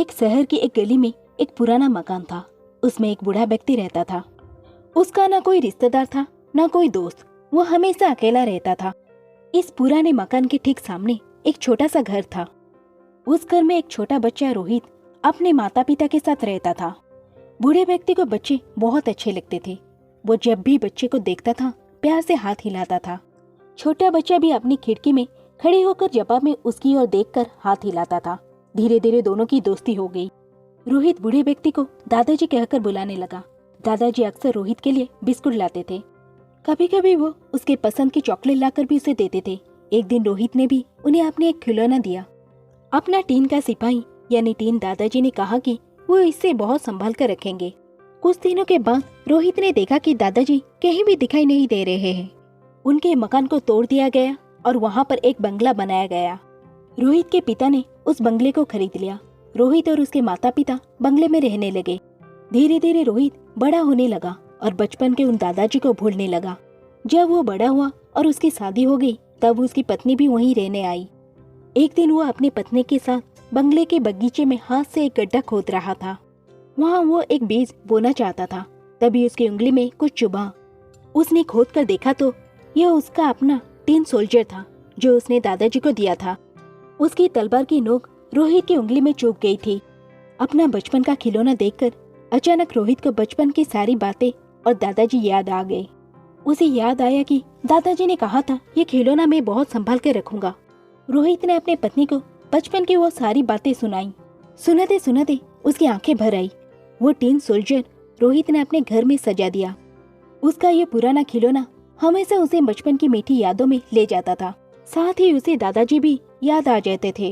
एक शहर की एक गली में एक पुराना मकान था। उसमें एक बूढ़ा व्यक्ति रहता था। उसका ना कोई रिश्तेदार था, ना कोई दोस्त। वो हमेशा अकेला रहता था। इस पुराने मकान के ठीक सामने एक छोटा सा घर था। उस घर में एक छोटा बच्चा रोहित अपने माता पिता के साथ रहता था। बूढ़े व्यक्ति को बच्चे बहुत अच्छे लगते थे। वो जब भी बच्चे को देखता था प्यार से हाथ हिलाता था। छोटा बच्चा भी अपनी खिड़की में खड़े होकर जवाब में उसकी ओर देखकर हाथ हिलाता था। धीरे धीरे दोनों की दोस्ती हो गई। रोहित बूढ़े व्यक्ति को दादाजी कहकर बुलाने लगा। दादाजी अक्सर रोहित के लिए बिस्कुट लाते थे। कभी कभी वो उसके पसंद की चॉकलेट लाकर भी उसे देते थे। एक दिन रोहित ने भी उन्हें अपने एक खिलौना दिया। अपना टीन का सिपाही यानी टीन दादाजी ने कहा कि वो इससे बहुत संभाल कर रखेंगे। कुछ दिनों के बाद रोहित ने देखा कि दादाजी कहीं भी दिखाई नहीं दे रहे हैं। उनके मकान को तोड़ दिया गया और वहाँ पर एक बंगला बनाया गया। रोहित के पिता ने उस बंगले को खरीद लिया। रोहित और उसके माता पिता बंगले में रहने लगे। धीरे धीरे रोहित बड़ा होने लगा और बचपन के उन दादाजी को भूलने लगा। जब वो बड़ा हुआ और उसकी शादी हो गई तब उसकी पत्नी भी वहीं रहने आई। एक दिन वो अपनी पत्नी के साथ बंगले के बगीचे में हाथ से एक गड्ढा खोद रहा था। वहाँ वो एक बीज बोना चाहता था। तभी उसकी उंगली में कुछ चुभा। उसने खोद कर देखा तो यह उसका अपना टीन सोल्जर था जो उसने दादाजी को दिया था। उसकी तलवार की नोक रोहित की उंगली में चुभ गई थी। अपना बचपन का खिलौना देखकर अचानक रोहित को बचपन की सारी बातें और दादाजी याद आ गए। उसे याद आया कि दादाजी ने कहा था ये खिलौना मैं बहुत संभाल कर रखूंगा। रोहित ने अपने पत्नी को बचपन की वो सारी बातें सुनाई। सुनाते सुनाते उसकी आंखें भर आई। वो टीन सोल्जर रोहित ने अपने घर में सजा दिया। उसका ये पुराना खिलौना हमेशा उसे बचपन की मीठी यादों में ले जाता था। साथ ही उसे दादाजी भी याद आ जाते थे।